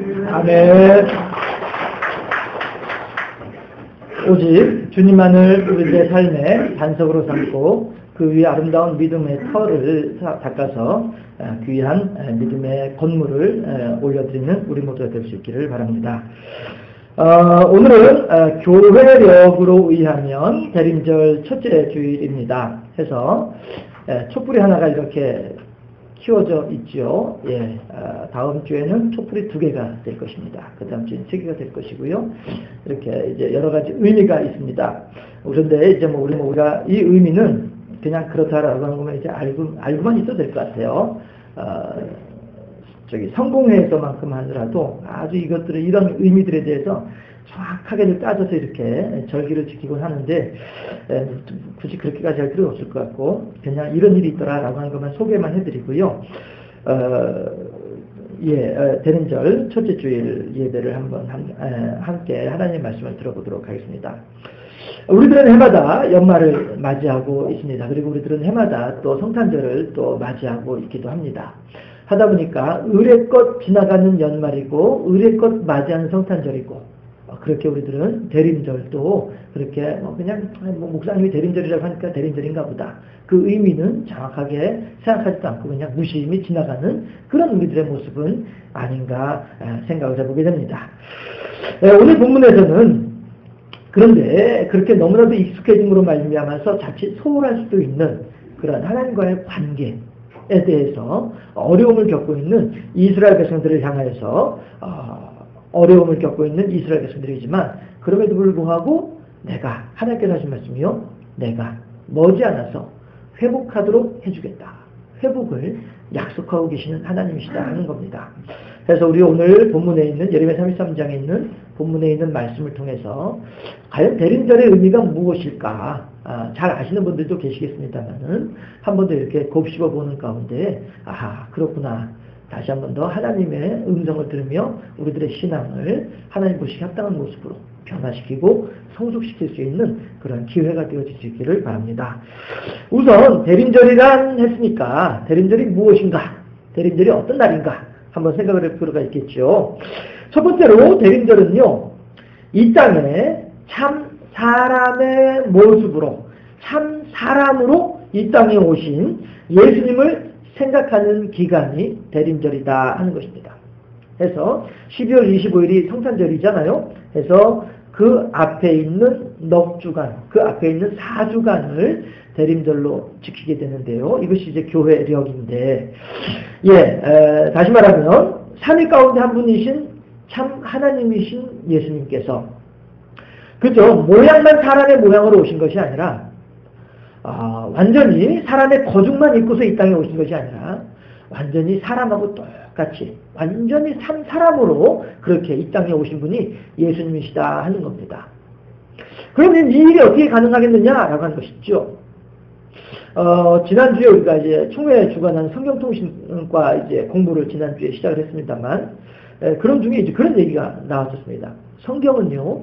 아멘. 오직 주님만을 우리들의 삶의 반석으로 삼고 그 위에 아름다운 믿음의 털을 닦아서 귀한 믿음의 건물을 올려드리는 우리 모두가 될 수 있기를 바랍니다. 오늘은 교회력으로 의하면 대림절 첫째 주일입니다. 해서 촛불이 하나가 이렇게 키워져 있죠. 예, 다음 주에는 촛불이 2개가 될 것입니다. 그 다음 주에는 3개가 될 것이고요. 이렇게 이제 여러 가지 의미가 있습니다. 그런데 이제 우리가 이 의미는 그냥 그렇다라고 하는 것만 이제 알고만 있어도 될 것 같아요. 성공회에서만큼 하더라도 아주 이런 의미들에 대해서 정확하게 따져서 이렇게 절기를 지키곤 하는데, 굳이 그렇게까지 할 필요는 없을 것 같고, 그냥 이런 일이 있더라라고 하는 것만 소개만 해드리고요. 대림절 첫째 주일 예배를 한번 함께 하나님의 말씀을 들어보도록 하겠습니다. 우리들은 해마다 연말을 맞이하고 있습니다. 그리고 우리들은 해마다 또 성탄절을 또 맞이하고 있기도 합니다. 하다 보니까 의례껏 지나가는 연말이고 의례껏 맞이하는 성탄절이고, 그렇게 우리들은 대림절도 그렇게 그냥 목사님이 대림절이라고 하니까 대림절인가 보다, 그 의미는 정확하게 생각하지도 않고 그냥 무심히 지나가는 그런 우리들의 모습은 아닌가 생각을 해보게 됩니다. 오늘 본문에서는 그런데 그렇게 너무나도 익숙해짐으로 말미암아서 자칫 소홀할 수도 있는 그런 하나님과의 관계에 대해서 어려움을 겪고 있는 이스라엘 백성들을 향하여서 어려움을 겪고 있는 이스라엘 백성들이지만, 그럼에도 불구하고 내가 하나님께서 하신 말씀이요, 내가 머지않아서 회복하도록 해주겠다, 회복을 약속하고 계시는 하나님이시다 하는 겁니다. 그래서 우리 오늘 본문에 있는 예레미야 33장에 있는 본문에 있는 말씀을 통해서 과연 대림절의 의미가 무엇일까, 잘 아시는 분들도 계시겠습니다만은 한 번 더 이렇게 곱씹어 보는 가운데, 그렇구나, 다시 한 번 더 하나님의 음성을 들으며 우리들의 신앙을 하나님 보시기 합당한 모습으로 변화시키고 성숙시킬 수 있는 그런 기회가 되어질 수 있기를 바랍니다. 우선 대림절이란 했으니까 대림절이 무엇인가, 대림절이 어떤 날인가 한번 생각을 할 필요가 있겠죠. 첫 번째로 대림절은요, 이 땅에 참 사람의 모습으로, 참 사람으로 이 땅에 오신 예수님을 생각하는 기간이 대림절이다 하는 것입니다. 해서 12월 25일이 성탄절이잖아요. 해서 그 앞에 있는 넉주간, 그 앞에 있는 4주간을 대림절로 지키게 되는데요. 이것이 이제 교회력인데, 다시 말하면 삼위 가운데 한 분이신 참 하나님이신 예수님께서, 그죠? 모양만 사람의 모양으로 오신 것이 아니라 완전히 사람의 거죽만 입고서 이 땅에 오신 것이 아니라 완전히 사람하고 똑같이 완전히 사람으로 그렇게 이 땅에 오신 분이 예수님이시다 하는 겁니다. 그러면 이 일이 어떻게 가능하겠느냐라고 하는 것이죠. 지난주에 우리가 이제 총회 주관한 성경통신과 이제 공부를 지난주에 시작을 했습니다만, 그런 중에 이제 그런 얘기가 나왔었습니다. 성경은요,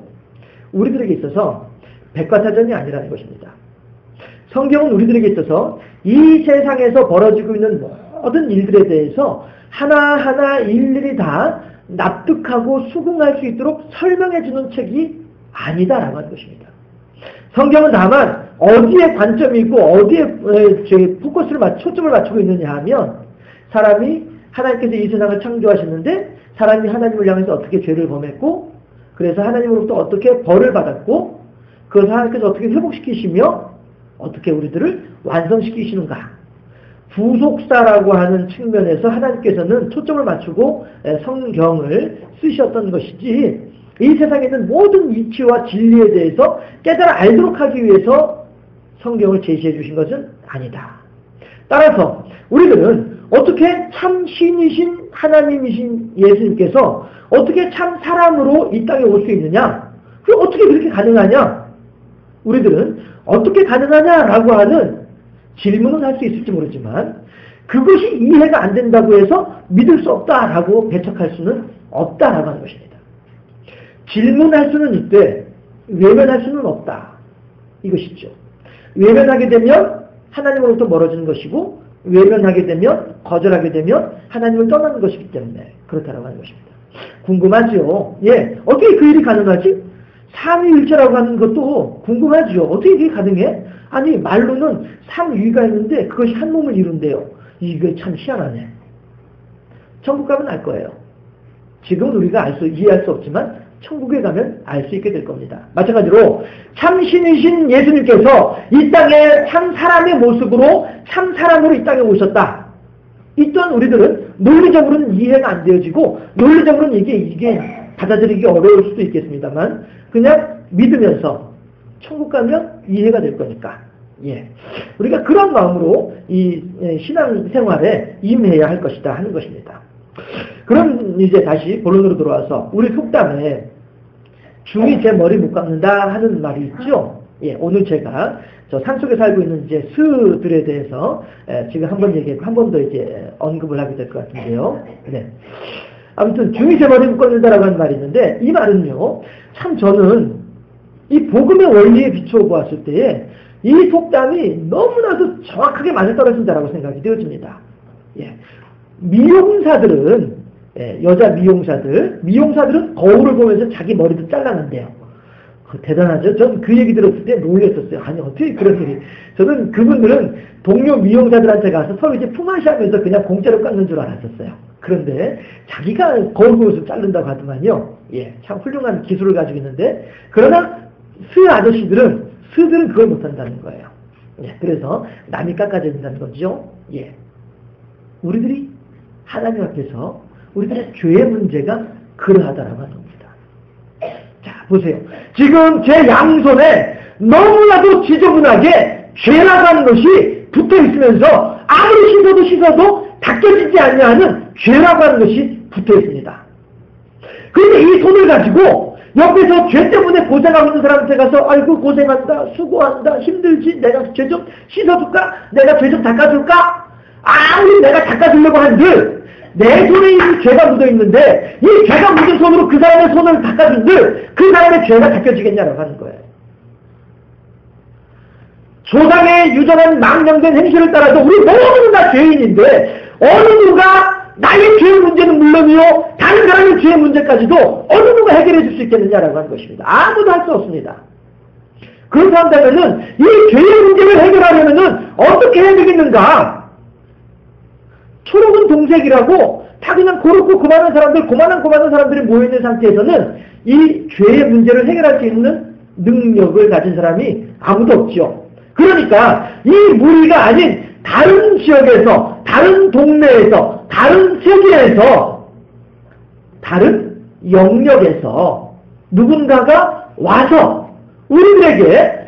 우리들에게 있어서 백과사전이 아니라는 것입니다. 성경은 우리들에게 있어서 이 세상에서 벌어지고 있는 모든 일들에 대해서 하나하나 일일이 다 납득하고 수긍할 수 있도록 설명해주는 책이 아니다라고 하는 것입니다. 성경은 다만 어디에 관점이 있고 어디에 초점을 맞추고 있느냐 하면, 사람이 하나님께서 이 세상을 창조하셨는데 사람이 하나님을 향해서 어떻게 죄를 범했고, 그래서 하나님으로부터 어떻게 벌을 받았고, 그것을 하나님께서 어떻게 회복시키시며 어떻게 우리들을 완성시키시는가, 부속사라고 하는 측면에서 하나님께서는 초점을 맞추고 성경을 쓰셨던 것이지, 이 세상에 있는 모든 이치와 진리에 대해서 깨달아 알도록 하기 위해서 성경을 제시해 주신 것은 아니다. 따라서 우리들은 어떻게 참 신이신 하나님이신 예수님께서 어떻게 참 사람으로 이 땅에 올 수 있느냐, 그럼 어떻게 그렇게 가능하냐, 우리들은 어떻게 가능하냐라고 하는 질문은 할 수 있을지 모르지만, 그것이 이해가 안 된다고 해서 믿을 수 없다라고 배척할 수는 없다라고 하는 것입니다. 질문할 수는 있되 외면할 수는 없다, 이것이죠. 외면하게 되면 하나님으로부터 멀어지는 것이고, 외면하게 되면, 거절하게 되면 하나님을 떠나는 것이기 때문에 그렇다라고 하는 것입니다. 궁금하죠. 예, 어떻게 그 일이 가능하지? 삼위일체라고 하는 것도 궁금하죠. 어떻게 그게 가능해? 아니, 말로는 삼위가 있는데 그것이 한 몸을 이룬대요. 이게 참 희한하네. 천국 가면 알 거예요. 지금은 우리가 이해할 수 없지만 천국에 가면 알 수 있게 될 겁니다. 마찬가지로 참신이신 예수님께서 이 땅에 참 사람의 모습으로 참 사람으로 이 땅에 오셨다. 이 또한 우리들은 논리적으로는 이해가 안 되어지고 논리적으로는 이게 받아들이기 어려울 수도 있겠습니다만 그냥 믿으면서 천국 가면 이해가 될 거니까. 예. 우리가 그런 마음으로 이 신앙생활에 임해야 할 것이다 하는 것입니다. 그럼 이제 다시 본론으로 돌아와서 우리 속담에 중이 제 머리 못 깎는다 하는 말이 있죠. 예, 오늘 제가 저 산속에 살고 있는 이제 스들에 대해서 지금 한 번 더 이제 언급을 하게 될 것 같은데요. 네. 아무튼 중이 제 머리 못 깎는다라고 하는 말이 있는데 이 말은요, 참 저는 이 복음의 원리에 비추어 보았을 때에 이 속담이 너무나도 정확하게 맞아떨어진다라고 생각이 되어집니다. 예. 미용사들은 여자 미용사들은 거울을 보면서 자기 머리도 잘라낸대요. 대단하죠? 전 그 얘기 들었을 때 놀랐었어요. 아니 어떻게 그런 일이. 저는 그분들은 동료 미용사들한테 가서 서로 이제 품앗이하면서 그냥 공짜로 깎는 줄 알았었어요. 그런데 자기가 거울 보면서 자른다고 하더만요. 예, 참 훌륭한 기술을 가지고 있는데 그러나 스들은 그걸 못한다는 거예요. 예, 그래서 남이 깎아줘야 된다는 거죠. 예, 우리들이 하나님 앞에서 우리들의 죄의 문제가 그러하다라고 하는 겁니다. 자, 보세요. 지금 제 양손에 너무나도 지저분하게 죄라고 하는 것이 붙어 있으면서 아무리 씻어도 닦여지지 않는 죄라고 하는 것이 붙어 있습니다. 그런데 이 손을 가지고 옆에서 죄 때문에 고생하고 있는 사람한테 가서 아이고 고생한다, 수고한다, 힘들지, 내가 죄 좀 씻어줄까? 내가 죄 좀 닦아줄까? 아무리 내가 닦아주려고 한들 내 손에 이 죄가 묻어있는데 이 죄가 묻은 손으로 그 사람의 손을 닦아준들 그 사람의 죄가 닦여지겠냐라고 하는 거예요. 조상의 유전한 망령된 행실을 따라서 우리 모두는 다 죄인인데 어느 누가 나의 죄의 문제는 물론이요 다른 사람의 죄의 문제까지도 어느 누가 해결해 줄 수 있겠느냐라고 하는 것입니다. 아무도 할 수 없습니다. 그렇게 한다면은 이 죄의 문제를 해결하려면은 어떻게 해야 되겠는가? 초록은 동색이라고 다 그냥 고렇고 고만한 사람들이 모여있는 상태에서는 이 죄의 문제를 해결할 수 있는 능력을 가진 사람이 아무도 없죠. 그러니까 이 무리가 아닌 다른 지역에서, 다른 동네에서, 다른 세계에서, 다른 영역에서 누군가가 와서 우리들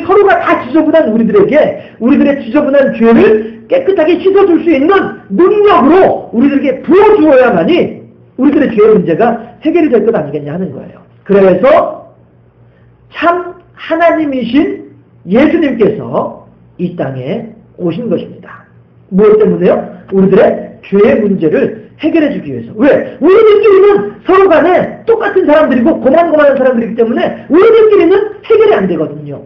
서로가 다 지저분한 우리들에게 우리들의 지저분한 죄를 깨끗하게 씻어줄 수 있는 능력으로 우리들에게 부어주어야만이 우리들의 죄의 문제가 해결이 될 것 아니겠냐 하는 거예요. 그래서 참 하나님이신 예수님께서 이 땅에 오신 것입니다. 무엇 때문에요? 우리들의 죄의 문제를 해결해 주기 위해서. 왜? 우리들끼리는 서로 간에 똑같은 사람들이고 고만고만한 사람들이기 때문에 우리들끼리는 해결이 안 되거든요.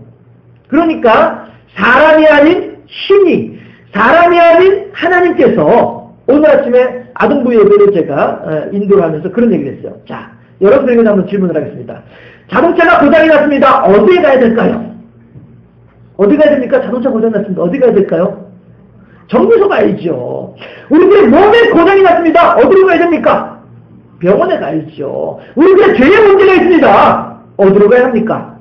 그러니까 사람이 아닌 신이, 사람이 아닌 하나님께서 오늘 아침에 아동부 예배를 제가 인도를 하면서 그런 얘기를 했어요. 자, 여러분에게 한번 질문을 하겠습니다. 자동차가 고장이 났습니다. 어디에 가야 될까요? 어디 가야 됩니까? 자동차 고장이 났습니다. 어디 가야 될까요? 정비소 가야죠. 우리들의 몸에 고장이 났습니다. 어디로 가야 됩니까? 병원에 가야죠. 우리들의 죄의 문제가 있습니다. 어디로 가야 합니까?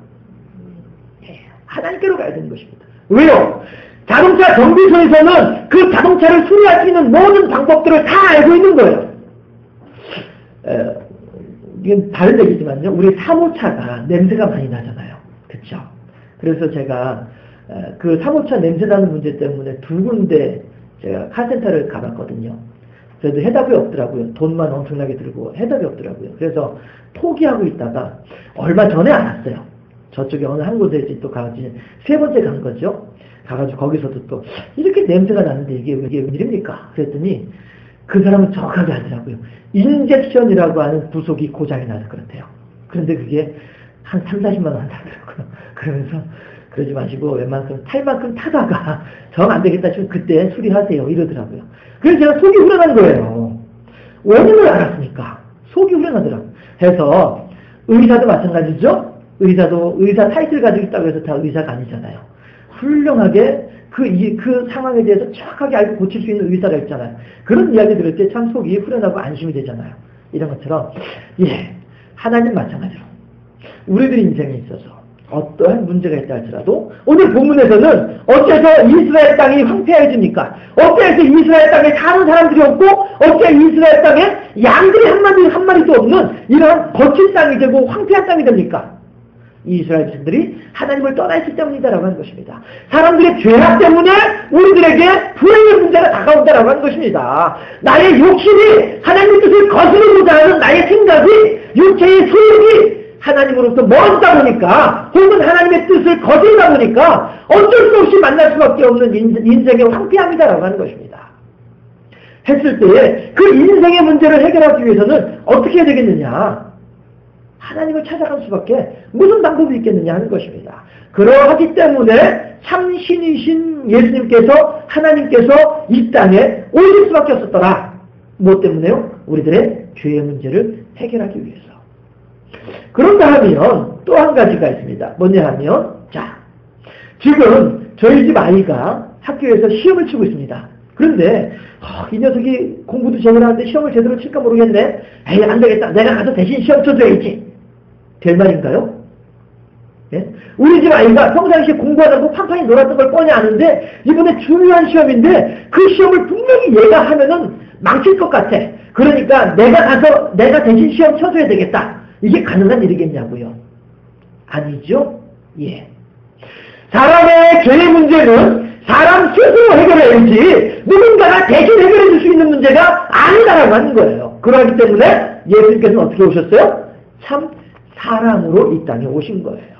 하나님께로 가야 되는 것입니다. 왜요? 자동차 정비소에서는 그 자동차를 수리할 수 있는 모든 방법들을 다 알고 있는 거예요. 이건 다른 얘기지만요. 우리 사모차가 냄새가 많이 나잖아요. 그쵸? 그래서 제가 그 사모차 냄새 나는 문제 때문에 두 군데 제가 카센터를 가봤거든요. 그래도 해답이 없더라고요. 돈만 엄청나게 들고 해답이 없더라고요. 그래서 포기하고 있다가 얼마 전에 알았어요. 저쪽에 어느 한 곳에 또 가가지고 세 번째 간 거죠. 가가지고 거기서도 또 이렇게 냄새가 나는데 이게 웬일입니까? 그랬더니 그 사람은 정확하게 하더라고요. 인젝션이라고 하는 부속이 고장이 나서 그렇대요. 그런데 그게 한 30-40만 원 한다더라고요. 그러면서 그러지 마시고 웬만큼 탈 만큼 타다가 정 안 되겠다 싶으면 그때 수리하세요. 이러더라고요. 그래서 제가 속이 후련한 거예요. 원인을 알았으니까. 속이 후련하더라. 해서 의사도 마찬가지죠. 의사 타이틀 가지고 있다고 해서 다 의사가 아니잖아요. 훌륭하게 그 상황에 대해서 정확하게 알고 고칠 수 있는 의사가 있잖아요. 그런 이야기 들을 때 참 속이 후련하고 안심이 되잖아요. 이런 것처럼 하나님 마찬가지로 우리들 인생에 있어서 어떠한 문제가 있다 할지라도 오늘 본문에서는 어째서 이스라엘 땅이 황폐해집니까? 어째서 이스라엘 땅에 사는 사람들이 없고 어째 이스라엘 땅에 양들이 한 마리도 없는 이런 거친 땅이 되고 황폐한 땅이 됩니까? 이스라엘 백성들이 하나님을 떠나 있기 때문이다라고 하는 것입니다. 사람들의 죄악 때문에 우리들에게 불행의 문제가 다가온다라고 하는 것입니다. 나의 욕심이 하나님의 뜻을 거스르고자 하는 나의 생각이 육체의 소욕이 하나님으로부터 멀다 보니까 혹은 하나님의 뜻을 거슬다 보니까 어쩔 수 없이 만날 수밖에 없는 인생의 황폐함이다라고 하는 것입니다. 했을 때에 그 인생의 문제를 해결하기 위해서는 어떻게 해야 되겠느냐? 하나님을 찾아갈 수밖에 무슨 방법이 있겠느냐 하는 것입니다. 그러하기 때문에 참 신이신 예수님께서 하나님께서 이 땅에 오실 수밖에 없었더라. 무엇 때문에요? 우리들의 죄의 문제를 해결하기 위해서. 그런가 하면 또 한 가지가 있습니다. 뭐냐 하면 지금 저희 집 아이가 학교에서 시험을 치고 있습니다. 그런데 이 녀석이 공부도 제대로 하는데 시험을 제대로 칠까 모르겠네. 에이 안되겠다. 내가 가서 대신 시험 쳐줘야지. 될 말인가요? 예? 우리 집 아이가 평상시에 공부 안 하고 판판히 놀았던 걸 뻔히 아는데 이번에 중요한 시험인데 그 시험을 분명히 얘가 하면은 망칠 것 같아. 그러니까 내가 대신 시험 쳐줘야 되겠다. 이게 가능한 일이겠냐고요? 아니죠? 예. 사람의 죄의 문제는 사람 스스로 해결해야지 누군가가 대신 해결해 줄 수 있는 문제가 아니다라고 하는 거예요. 그러기 때문에 예수님께서는 어떻게 오셨어요? 참 사람으로 이 땅에 오신 거예요.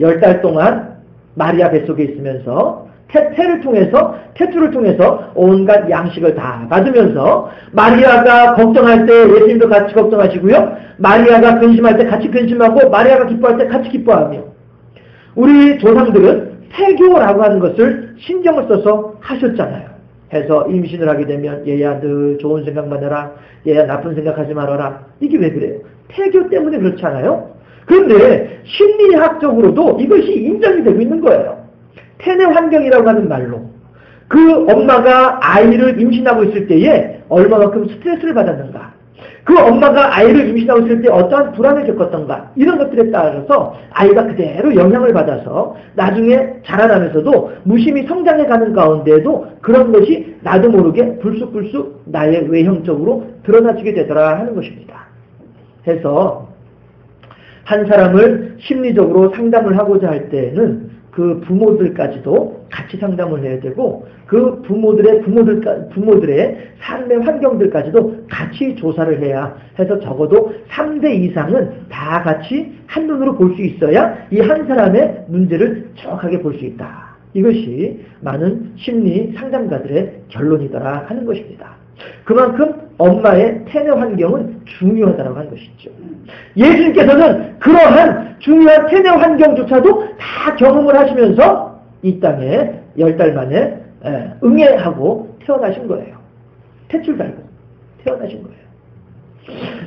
10달 동안 마리아 뱃속에 있으면서 태투를 통해서 온갖 양식을 다 받으면서 마리아가 걱정할 때 예수님도 같이 걱정하시고요. 마리아가 근심할 때 같이 근심하고 마리아가 기뻐할 때 같이 기뻐하며 우리 조상들은 태교라고 하는 것을 신경을 써서 하셨잖아요. 해서 임신을 하게 되면 얘야 늘 좋은 생각만 해라. 얘야 나쁜 생각하지 말아라. 이게 왜 그래요? 태교 때문에 그렇잖아요. 그런데 심리학적으로도 이것이 인정이 되고 있는 거예요. 태내 환경이라고 하는 말로 그 엄마가 아이를 임신하고 있을 때에 얼마만큼 스트레스를 받았는가, 그 엄마가 아이를 임신하고 있을 때 어떠한 불안을 겪었던가, 이런 것들에 따라서 아이가 그대로 영향을 받아서 나중에 자라나면서도 무심히 성장해가는 가운데에도 그런 것이 나도 모르게 불쑥불쑥 나의 외형적으로 드러나지게 되더라 하는 것입니다. 해서 한 사람을 심리적으로 상담을 하고자 할 때는 그 부모들까지도 같이 상담을 해야 되고 그 부모들의 삶의 환경들까지도 같이 조사를 해야 해서 적어도 3대 이상은 다 같이 한눈으로 볼 수 있어야 이 한 사람의 문제를 정확하게 볼 수 있다. 이것이 많은 심리 상담가들의 결론이더라 하는 것입니다. 그만큼 엄마의 태내 환경은 중요하다고 하는 것이죠. 예수님께서는 그러한 중요한 태내 환경조차도 다 경험을 하시면서 이 땅에 10달 만에 응애하고 태어나신 거예요. 탯줄 달고 태어나신 거예요.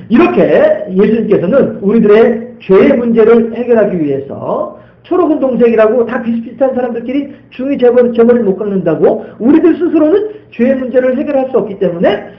이렇게 예수님께서는 우리들의 죄의 문제를 해결하기 위해서 초록은 동생이라고 다 비슷비슷한 사람들끼리 중의 재벌을 못 깎는다고 우리들 스스로는 죄의 문제를 해결할 수 없기 때문에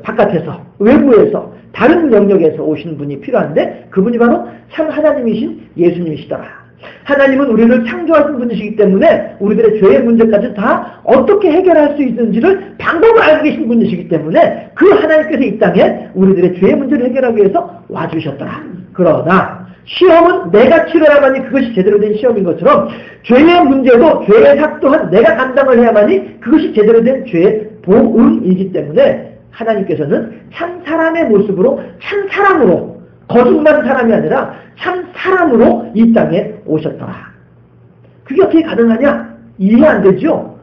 바깥에서 외부에서 다른 영역에서 오신 분이 필요한데 그분이 바로 참 하나님이신 예수님이시더라. 하나님은 우리를 창조하신 분이시기 때문에 우리들의 죄의 문제까지 다 어떻게 해결할 수 있는지를 방법을 알고 계신 분이시기 때문에 그 하나님께서 이 땅에 우리들의 죄의 문제를 해결하기 위해서 와주셨더라. 그러나 시험은 내가 치러야만이 그것이 제대로 된 시험인 것처럼 죄의 문제도 죄의 삭 또한 내가 감당을 해야만이 그것이 제대로 된 죄의 보응이기 때문에 하나님께서는 참 사람의 모습으로 참 사람으로 거듭난 사람이 아니라 참 사람으로 이 땅에 오셨더라. 그게 어떻게 가능하냐? 이해 안 되죠?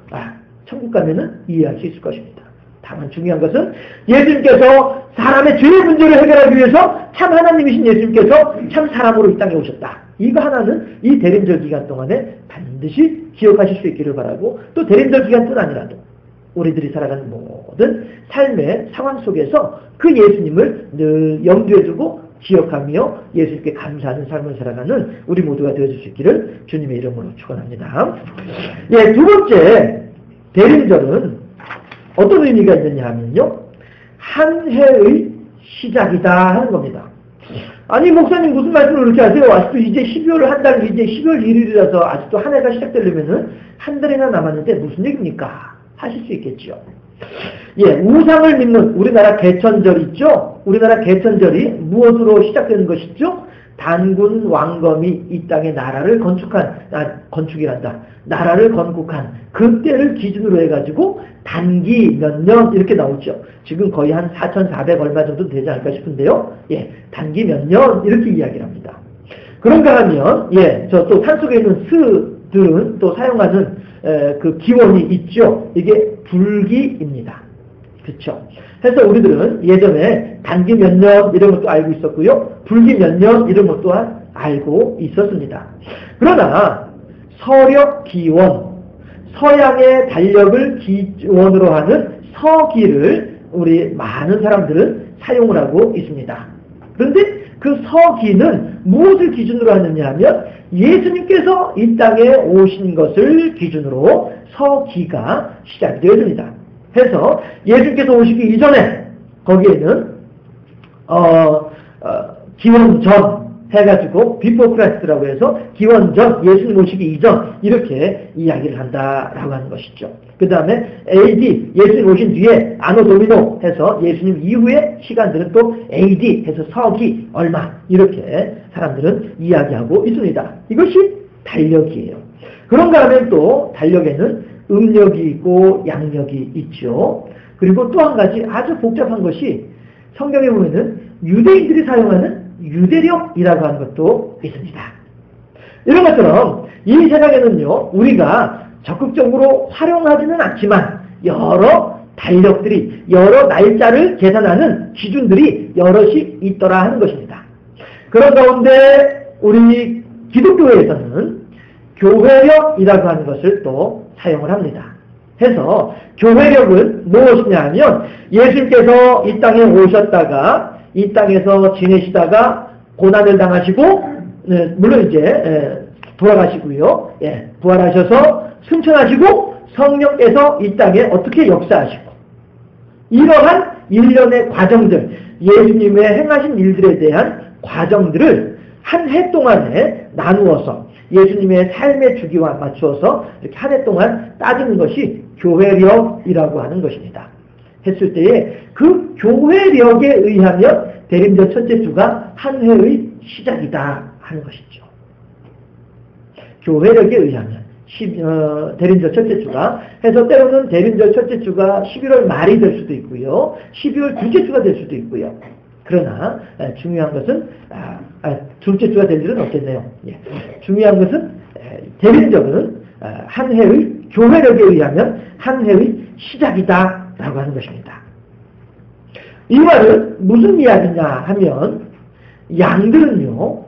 천국 가면은 이해할 수 있을 것입니다. 다만 중요한 것은 예수님께서 사람의 죄의 문제를 해결하기 위해서 참 하나님이신 예수님께서 참 사람으로 이 땅에 오셨다. 이거 하나는 이 대림절 기간 동안에 반드시 기억하실 수 있기를 바라고 또 대림절 기간뿐 아니라도 우리들이 살아가는 모든 삶의 상황 속에서 그 예수님을 늘 염두에 두고 기억하며 예수님께 감사하는 삶을 살아가는 우리 모두가 되어줄 수 있기를 주님의 이름으로 축원합니다. 예, 두 번째 대림절은 어떤 의미가 있느냐 하면요, 한 해의 시작이다 하는 겁니다. 아니 목사님 무슨 말씀을 그렇게 하세요? 아직도 이제 12월 한 달, 이제 12월 1일이라서 아직도 한 해가 시작되려면은 한 달이나 남았는데 무슨 얘기입니까? 하실 수 있겠죠. 예, 우상을 믿는 우리나라 개천절 있죠? 우리나라 개천절이 무엇으로 시작되는 것이죠? 단군 왕검이 이 땅에 나라를 건축이란다. 나라를 건국한 그때를 기준으로 해가지고 단기 몇 년 이렇게 나오죠. 지금 거의 한 4,400 얼마 정도 되지 않을까 싶은데요. 예, 단기 몇 년 이렇게 이야기를 합니다. 그런가 하면 예, 저 또 산속에 있는 스들은 또 사용하는 그 기원이 있죠. 이게 불기입니다. 그렇죠. 그래서 우리들은 예전에 단기 몇 년 이런 것도 알고 있었고요. 불기 몇 년 이런 것 또한 알고 있었습니다. 그러나 서력 기원, 서양의 달력을 기원으로 하는 서기를 우리 많은 사람들은 사용을 하고 있습니다. 그런데 그 서기는 무엇을 기준으로 하느냐 하면 예수님께서 이 땅에 오신 것을 기준으로 서기가 시작이 되어집니다. 해서 예수님께서 오시기 이전에 거기에는 기원 전 해가지고 비포 크라이스트라고 해서 기원 전, 예수님 오시기 이전 이렇게 이야기를 한다라고 하는 것이죠. 그 다음에 AD, 예수님 오신 뒤에 아노 도미노 해서 예수님 이후의 시간들은 또 AD 해서 서기 얼마 이렇게 사람들은 이야기하고 있습니다. 이것이 달력이에요. 그런가 하면 또 달력에는 음력이 있고 양력이 있죠. 그리고 또 한 가지 아주 복잡한 것이 성경에 보면은 유대인들이 사용하는 유대력이라고 하는 것도 있습니다. 이런 것처럼 이 세상에는요, 우리가 적극적으로 활용하지는 않지만 여러 달력들이, 여러 날짜를 계산하는 기준들이 여럿이 있더라 하는 것입니다. 그런 가운데 우리 기독교에서는 교회력이라고 하는 것을 또 사용을 합니다. 해서 교회력은 무엇이냐 하면 예수님께서 이 땅에 오셨다가 이 땅에서 지내시다가 고난을 당하시고 물론 이제 돌아가시고요. 예, 부활하셔서 승천하시고 성령께서 이 땅에 어떻게 역사하시고 이러한 일련의 과정들, 예수님의 행하신 일들에 대한 과정들을 한 해 동안에 나누어서 예수님의 삶의 주기와 맞추어서 이렇게 한 해 동안 따지는 것이 교회력이라고 하는 것입니다. 했을 때에 그 교회력에 의하면 대림절 첫째 주가 한 해의 시작이다 하는 것이죠. 교회력에 의하면 대림절 첫째 주가 해서 때로는 대림절 첫째 주가 11월 말이 될 수도 있고요. 12월 둘째 주가 될 수도 있고요. 그러나 중요한 것은 둘째 주가 될 일은 없겠네요. 예. 중요한 것은 대림절은 한 해의 교회력에 의하면 한 해의 시작이다 라고 하는 것입니다. 이 말은 무슨 이야기냐 하면 양들은요,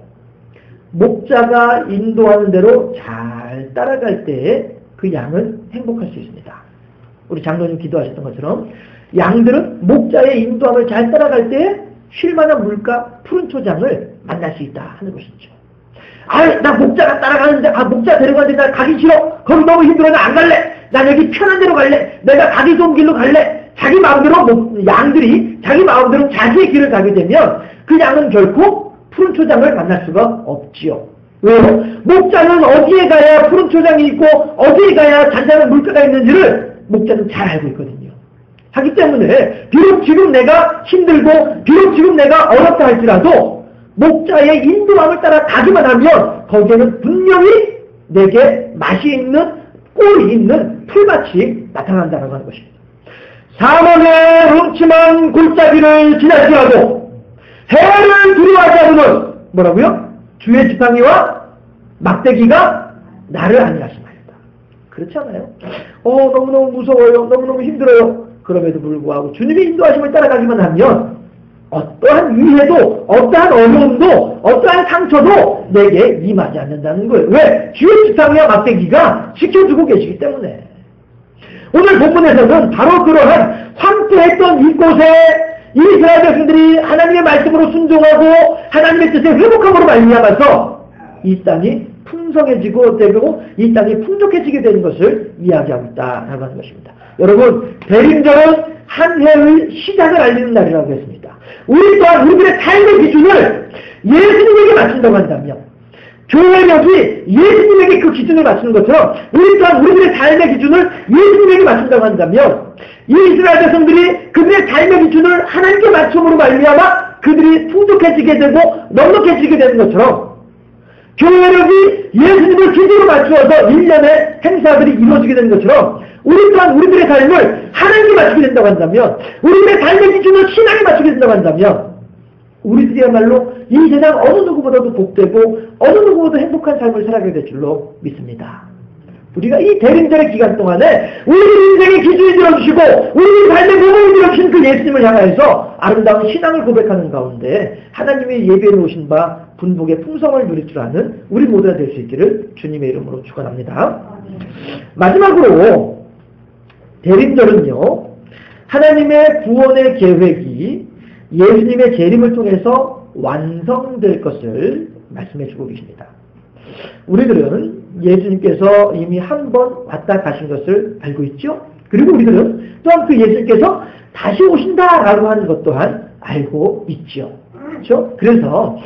목자가 인도하는 대로 잘 따라갈 때에 그 양은 행복할 수 있습니다. 우리 장로님 기도하셨던 것처럼 양들은 목자의 인도함을 잘 따라갈 때에 쉴만한 물가 푸른 초장을 만날 수 있다 하는 것이죠. 나 목자가 따라가는데 목자 데려가는데 나 가기 싫어. 거기 너무 힘들어. 나 안 갈래. 난 여기 편한 데로 갈래. 내가 가기 좋은 길로 갈래. 자기 마음대로 양들이 자기 마음대로 자기의 길을 가게 되면 그 양은 결코 푸른 초장을 만날 수가 없지요. 왜요? 목자는 어디에 가야 푸른 초장이 있고 어디에 가야 잔잔한 물가가 있는지를 목자는 잘 알고 있거든요. 하기 때문에 비록 지금 내가 힘들고 비록 지금 내가 어렵다 할지라도 목자의 인도함을 따라 가기만 하면 거기에는 분명히 내게 맛이 있는 꿀이 있는 풀밭이 나타난다는 하는 것입니다. 사망의 음침한 골짜기를 지나치라고 해를 두려워하지 않으면 뭐라고요? 주의 지팡이와 막대기가 나를 안위하시나이다. 그렇지 않아요? 너무너무 무서워요. 너무너무 힘들어요. 그럼에도 불구하고 주님의 인도하심을 따라가기만 하면 어떠한 위해도 어떠한 어려움도 어떠한 상처도 내게 임하지 않는다는 거예요. 왜? 주의 지팡이와 막대기가 지켜주고 계시기 때문에. 오늘 본문에서는 바로 그러한 황폐했던 이곳에 이스라엘 백성들이 하나님의 말씀으로 순종하고 하나님의 뜻에 회복함으로 말미암아서 이 땅이 풍성해지고 되고 이 땅이 풍족해지게 되는 것을 이야기하고 있다라고 하는 것입니다. 여러분, 대림절은 한 해의 시작을 알리는 날이라고 했습니다. 우리 또한 우리들의 삶의 기준을 예수님에게 맞춘다고 한다면, 교회력이 예수님에게 그 기준을 맞추는 것처럼 우리 또한 우리들의 삶의 기준을 예수님에게 맞춘다고 한다면, 이 이스라엘 백성들이 그들의 삶의 기준을 하나님께 맞춤으로 말미암아 그들이 풍족해지게 되고 넉넉해지게 되는 것처럼, 교회력이 예수님을 기준으로 맞추어서 1년의 행사들이 이루어지게 되는 것처럼 우리 또한 우리들의 삶을 하나님께 맞추게 된다고 한다면, 우리들의 삶의 기준을 신앙에 맞추게 된다고 한다면 우리들이야말로 이 세상 어느 누구보다도 복되고 어느 누구보다도 행복한 삶을 살아가게 될 줄로 믿습니다. 우리가 이 대림절의 기간 동안에 우리들 인생의 기준이 되어주시고 우리들 삶의 모범이 되어주신 그 예수님을 향하여서 아름다운 신앙을 고백하는 가운데 하나님이 예배해 놓으신 바 분복의 풍성을 누릴 줄 아는 우리 모두가 될 수 있기를 주님의 이름으로 축원합니다. 마지막으로 대림절은요, 하나님의 구원의 계획이 예수님의 재림을 통해서 완성될 것을 말씀해 주고 계십니다. 우리들은 예수님께서 이미 한 번 왔다 가신 것을 알고 있죠. 그리고 우리들은 또한 그 예수님께서 다시 오신다라고 하는 것 또한 알고 있죠. 그렇죠? 그래서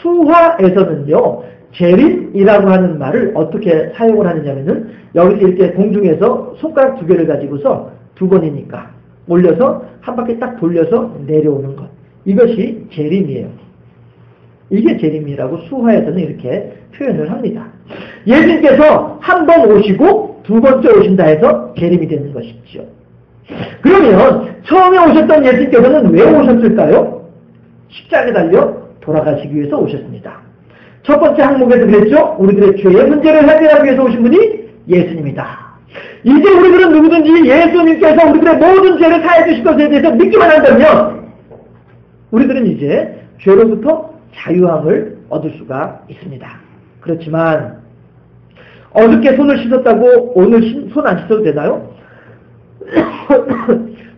수화에서는요, 재림이라고 하는 말을 어떻게 사용을 하느냐면은 여기서 이렇게 공중에서 손가락 두 개를 가지고서 두 번이니까 올려서 한 바퀴 딱 돌려서 내려오는 것. 이것이 재림이에요. 이게 재림이라고 수화에서는 이렇게 표현을 합니다. 예수님께서 한 번 오시고 두 번째 오신다 해서 재림이 되는 것이죠. 그러면 처음에 오셨던 예수님께서는 왜 오셨을까요? 십자가에 달려 돌아가시기 위해서 오셨습니다. 첫 번째 항목에서 그랬죠? 우리들의 죄의 문제를 해결하기 위해서 오신 분이 예수님이다. 이제 우리들은 누구든지 예수님께서 우리들의 모든 죄를 사해 주실 것에 대해서 믿기만 한다면 우리들은 이제 죄로부터 자유함을 얻을 수가 있습니다. 그렇지만 어저께 손을 씻었다고 오늘 손 안 씻어도 되나요?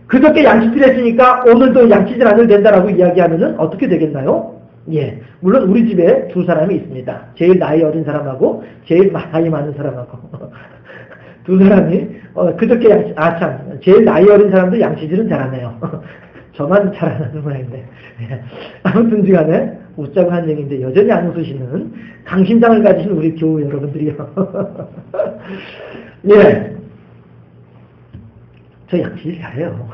그저께 양치질 했으니까 오늘도 양치질 안 해도 된다라고 이야기하면은 어떻게 되겠나요? 예, 물론 우리 집에 두 사람이 있습니다. 제일 나이 어린 사람하고 제일 나이 많은 사람하고 두 사람이 그저께 제일 나이 어린 사람도 양치질은 잘하네요. 저만 잘 안 하는 모양인데. 아무튼 간에 웃자고 한 얘기인데 여전히 안 웃으시는 강심장을 가지신 우리 교우 여러분들이요. 예, 저 양치질 잘해요.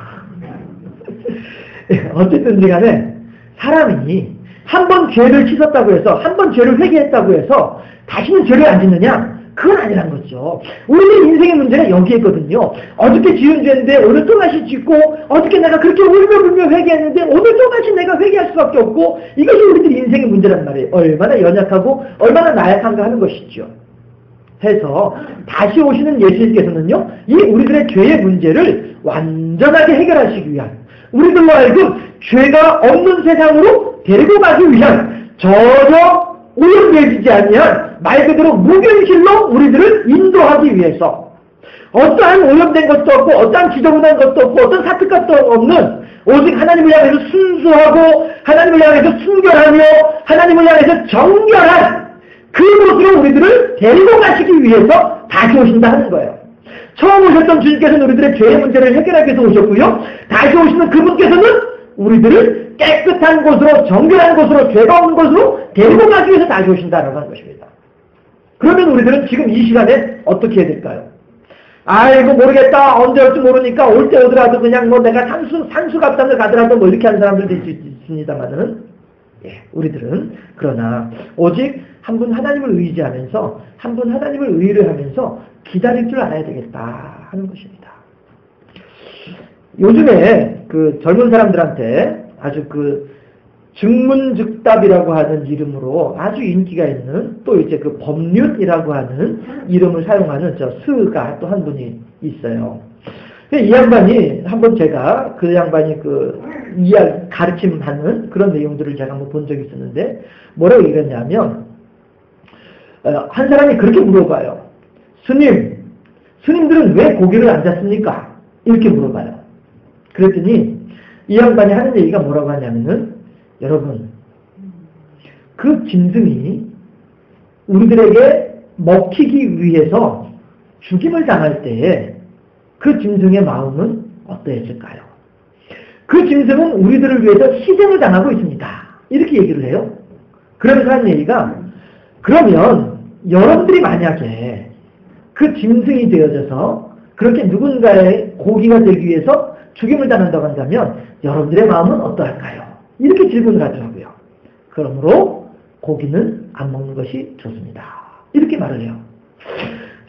어쨌든 간에 사람이 한 번 죄를 씻었다고 해서 한 번 죄를 회개했다고 해서 다시는 죄를 안 짓느냐? 그건 아니란 거죠. 우리의 인생의 문제는 여기에 있거든요. 어저께 지은 죄인데 오늘 또다시 짓고 어저께 내가 그렇게 울며불며 회개했는데 오늘 또다시 내가 회개할 수밖에 없고 이것이 우리들 인생의 문제란 말이에요. 얼마나 연약하고 얼마나 나약한가 하는 것이죠. 해서 다시 오시는 예수님께서는요, 이 우리들의 죄의 문제를 완전하게 해결하시기 위한 우리들로 하여금 죄가 없는 세상으로 데리고 가기 위한 전혀 오염되지 아니한 말 그대로 무균실로 우리들을 인도하기 위해서 어떠한 오염된 것도 없고 어떠한 지저분한 것도 없고 어떤 사특 것도 없는 오직 하나님을 향해서 순수하고 하나님을 향해서 순결하며 하나님을 향해서 정결한 그곳으로 우리들을 데리고 가시기 위해서 다시 오신다 하는 거예요. 처음 오셨던 주님께서는 우리들의 죄의 문제를 해결하기 위해서 오셨고요. 다시 오시는 그분께서는 우리들을 깨끗한 곳으로 정결한 곳으로 죄가 없는 곳으로 데리고 가기 위해서 다시 오신다라고 하는 것입니다. 그러면 우리들은 지금 이 시간에 어떻게 해야 될까요? 아이고 모르겠다. 언제 올지 모르니까 올 때 오더라도 그냥 뭐 내가 산수갑산을 가더라도 뭐 이렇게 하는 사람들 될 수 있습니다만은, 예, 우리들은 그러나 오직 한 분 하나님을 의지하면서 한 분 하나님을 의뢰하면서 기다릴 줄 알아야 되겠다 하는 것입니다. 요즘에 그 젊은 사람들한테 아주 그 증문즉답이라고 하는 이름으로 아주 인기가 있는 또 이제 그 법륜이라고 하는 이름을 사용하는 저 스가 또 한 분이 있어요. 이 양반이 한번 제가 그 양반이 그 이야기 가르침하는 그런 내용들을 제가 한번 본 적이 있었는데 뭐라고 얘기했냐면 한 사람이 그렇게 물어봐요. 스님, 스님들은 왜 고기를 안 잡습니까? 이렇게 물어봐요. 그랬더니 이 양반이 하는 얘기가 뭐라고 하냐면은, 여러분, 그 짐승이 우리들에게 먹히기 위해서 죽임을 당할 때에 그 짐승의 마음은 어떠했을까요? 그 짐승은 우리들을 위해서 희생을 당하고 있습니다. 이렇게 얘기를 해요. 그러면서 하는 얘기가, 그러면 여러분들이 만약에 그 짐승이 되어져서 그렇게 누군가의 고기가 되기 위해서 죽임을 당한다고 한다면 여러분들의 마음은 어떠할까요? 이렇게 질문을 하더라고요. 그러므로 고기는 안 먹는 것이 좋습니다. 이렇게 말을 해요.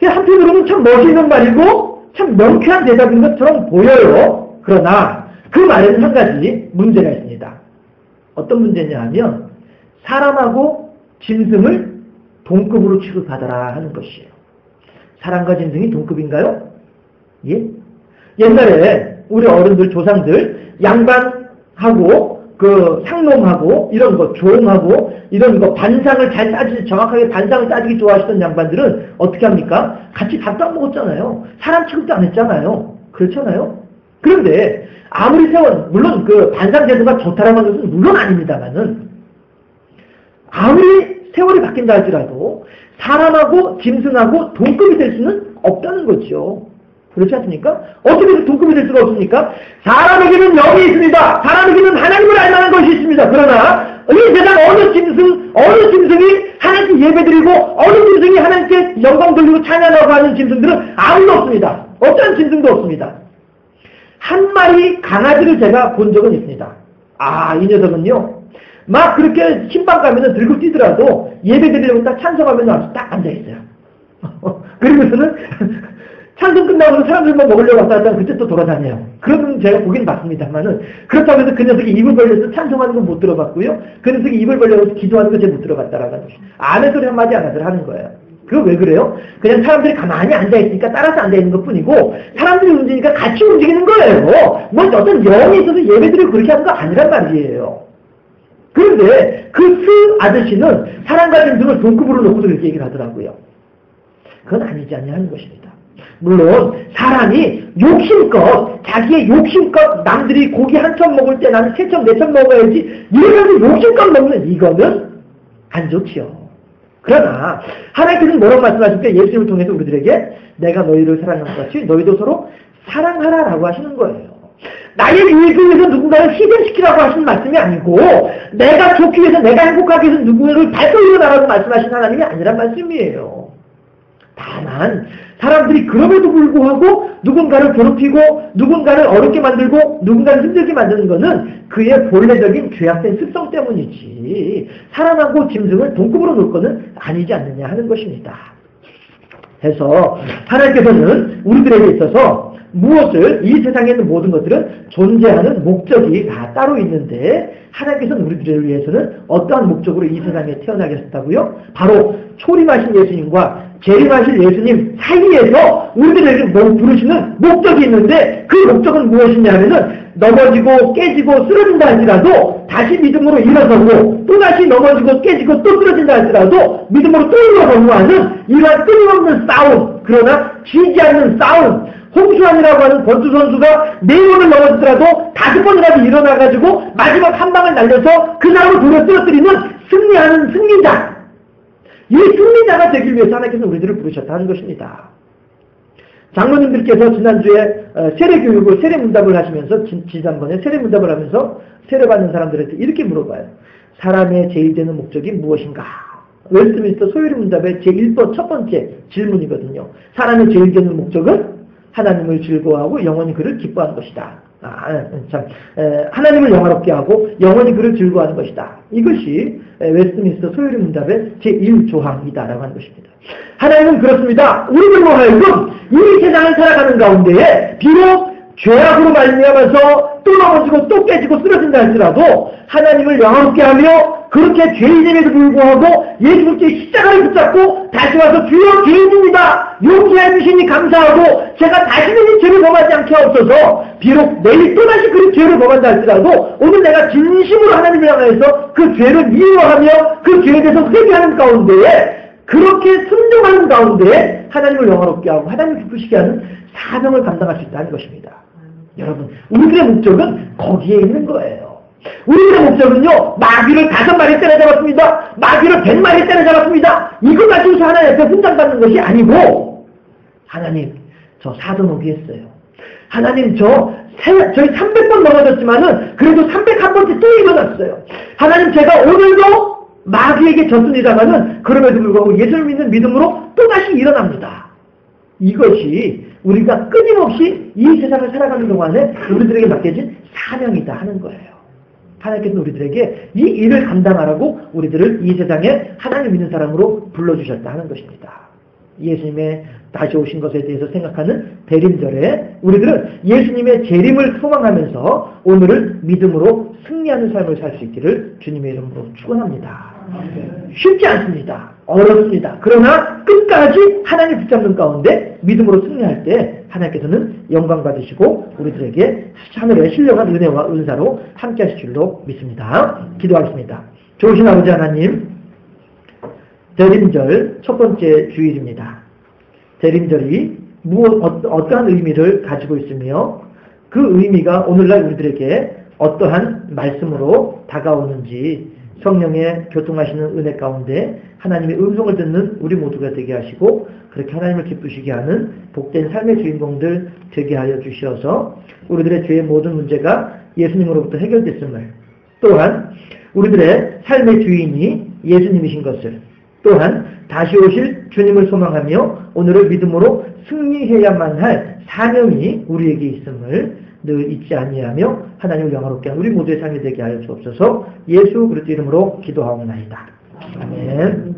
한편으로는 참 멋있는 말이고 참 명쾌한 대답인 것처럼 보여요. 그러나 그 말에는 한 가지 문제가 있습니다. 어떤 문제냐 하면, 사람하고 짐승을 동급으로 취급하더라 하는 것이에요. 사람과 짐승이 동급인가요? 예? 옛날에 우리 어른들, 조상들, 양반하고 그 상놈하고 이런 거, 종하고 이런 거 반상을 잘 따지기, 정확하게 반상을 따지기 좋아하시던 양반들은 어떻게 합니까? 같이 밥도 안 먹었잖아요. 사람 취급도 안 했잖아요. 그렇잖아요? 그런데 아무리 물론 그 반상 제도가 좋다라는 것은 물론 아닙니다만은, 아무리 세월이 바뀐다 할지라도 사람하고 짐승하고 동급이 될 수는 없다는 거죠. 그렇지 않습니까? 어떻게 동급이 될 수가 없습니까? 사람에게는 영이 있습니다. 사람에게는 하나님을 알 만한 것이 있습니다. 그러나 이 세상 어느 짐승이 하나님께 예배드리고 어느 짐승이 하나님께 영광 돌리고 찬양하고 하는 짐승들은 아무도 없습니다. 어떤 짐승도 없습니다. 한 마리 강아지를 제가 본 적은 있습니다. 이 녀석은요, 막 그렇게 신방 가면은 들고 뛰더라도 예배 드리려고 딱 찬송하면 아주 딱 앉아있어요. 그러면서는 찬송 끝나고 사람들만 먹으려고 왔다 갔다 하면 그때 또 돌아다녀요. 그러면 제가 보긴 봤습니다만은, 그렇다고 해서 그 녀석이 입을 벌려서 찬송하는 건 못 들어봤고요. 그 녀석이 입을 벌려서 기도하는 건 제가 못 들어봤다라는 거죠. 아는 소리 한마디 안 하더라 하는 거예요. 그거 왜 그래요? 그냥 사람들이 가만히 앉아있으니까 따라서 앉아있는 것 뿐이고, 사람들이 움직이니까 같이 움직이는 거예요. 뭐 어떤 영이 있어서 예배드리고 그렇게 하는 거 아니란 말이에요. 그런데 그 아저씨는 사람과 짐승을 동급으로 놓고도 그렇게 얘기를 하더라고요. 그건 아니지 않냐 하는 것입니다. 물론 사람이 욕심껏, 자기의 욕심껏 남들이 고기 한 점 먹을 때 나는 세 점, 네 점 먹어야지 이러면서 욕심껏 먹는 이거는 안 좋지요. 그러나 하나님께서는 뭐라고 말씀하십니까? 예수님을 통해서 우리들에게 내가 너희를 사랑한 것 같이 너희도 서로 사랑하라라고 하시는 거예요. 나의 유익을 위해서 누군가를 희생시키라고 하시는 말씀이 아니고, 내가 좋기 위해서, 내가 행복하기 위해서 누군가를 발전이라고 말씀하신 하나님이 아니란 말씀이에요. 다만 사람들이 그럼에도 불구하고 누군가를 괴롭히고 누군가를 어렵게 만들고 누군가를 힘들게 만드는 것은 그의 본래적인 죄악된 습성 때문이지, 사람하고 짐승을 동급으로 놓을 것은 아니지 않느냐 하는 것입니다. 해서 하나님께서는 우리들에게 있어서 무엇을, 이 세상에 있는 모든 것들은 존재하는 목적이 다 따로 있는데, 하나님께서는 우리들을 위해서는 어떠한 목적으로 이 세상에 태어나게 하셨다고요? 바로 초림하신 예수님과 재림하실 예수님 사이에서 우리들에게 부르시는 목적이 있는데, 그 목적은 무엇이냐면은 넘어지고 깨지고 쓰러진다 할지라도 다시 믿음으로 일어서고, 또다시 넘어지고 깨지고 또 쓰러진다 할지라도 믿음으로 또 일어서고 하는 이러한 끊임없는 싸움, 그러나 지지 않는 싸움. 홍수환이라고 하는 권투 선수가 4번을 넘어지더라도 5번이라도 일어나가지고 마지막 한 방을 날려서 그 사람을 돌려 쓰러뜨리는 승리하는 승리자. 이 승리자가 되기 위해서 하나님께서 우리들을 부르셨다는 것입니다. 장로님들께서 지난주에 세례교육을, 세례문답을 하시면서, 지난번에 세례문답을 하면서 세례받는 사람들한테 이렇게 물어봐요. 사람의 제일 되는 목적이 무엇인가? 웨스트민스터 소요리 문답의 제1번 첫 번째 질문이거든요. 사람의 제일 되는 목적은 하나님을 즐거워하고 영원히 그를 기뻐하는 것이다. 하나님을 영화롭게 하고 영원히 그를 즐거워하는 것이다. 이것이 웨스트민스터 소요리 문답의 제1조항이다라고 하는 것입니다. 하나님은 그렇습니다. 우리들로 하여금 이 세상을 살아가는 가운데에 비록 죄악으로 말미암아서 또 넘어지고 또 깨지고 쓰러진다 할지라도 하나님을 영화롭게 하며 그렇게 죄인임에도 불구하고 예수 그리스도의 십자가를 붙잡고 다시 와서 주여 죄인입니다. 용서해 주시니 감사하고 제가 다시는 이 죄를 범하지 않게 하옵소서. 비록 내일 또다시 그 죄를 범한다 할지라도 오늘 내가 진심으로 하나님을 향해서 그 죄를 미워하며 그 죄에 대해서 회개하는 가운데에 그렇게 순종하는 가운데 하나님을 영화롭게 하고 하나님을 기쁘시게 하는 사명을 감당할 수 있다는 것입니다. 여러분, 우리들의 목적은 거기에 있는 거예요. 우리들의 목적은요, 마귀를 5마리 때려잡았습니다. 마귀를 100마리 때려잡았습니다. 이거 가지고서 하나님 앞에 훈장받는 것이 아니고, 하나님, 저 사도노기 했어요. 하나님, 저희 300번 넘어졌지만은, 그래도 301번째 또 일어났어요. 하나님, 제가 오늘도 마귀에게 졌습니다마는, 그럼에도 불구하고 예수를 믿는 믿음으로 또다시 일어납니다. 이것이 우리가 끊임없이 이 세상을 살아가는 동안에 우리들에게 맡겨진 사명이다 하는 거예요. 하나님께서 우리들에게 이 일을 감당하라고 우리들을 이 세상에 하나님 믿는 사람으로 불러주셨다 하는 것입니다. 예수님의 다시 오신 것에 대해서 생각하는 대림절에 우리들은 예수님의 재림을 소망하면서 오늘을 믿음으로 승리하는 삶을 살 수 있기를 주님의 이름으로 축원합니다. 쉽지 않습니다. 어렵습니다. 그러나 끝까지 하나님 붙잡는 가운데 믿음으로 승리할 때 하나님께서는 영광 받으시고 우리들에게 하늘의 신령한 은혜와 은사로 함께 하실 줄로 믿습니다. 기도하겠습니다. 좋으신 아버지 하나님, 대림절 첫 번째 주일입니다. 대림절이 어떠한 의미를 가지고 있으며 그 의미가 오늘날 우리들에게 어떠한 말씀으로 다가오는지 성령의 교통하시는 은혜 가운데 하나님의 음성을 듣는 우리 모두가 되게 하시고 그렇게 하나님을 기쁘시게 하는 복된 삶의 주인공들 되게 하여 주시어서 우리들의 죄의 모든 문제가 예수님으로부터 해결됐음을, 또한 우리들의 삶의 주인이 예수님이신 것을, 또한 다시 오실 주님을 소망하며 오늘을 믿음으로 승리해야만 할 사명이 우리에게 있음을 늘 잊지 아니하며 하나님을 영화롭게 하는 우리 모두의 삶이 되게 하여 주옵소서. 예수 그리스도 이름으로 기도하옵나이다. 아멘.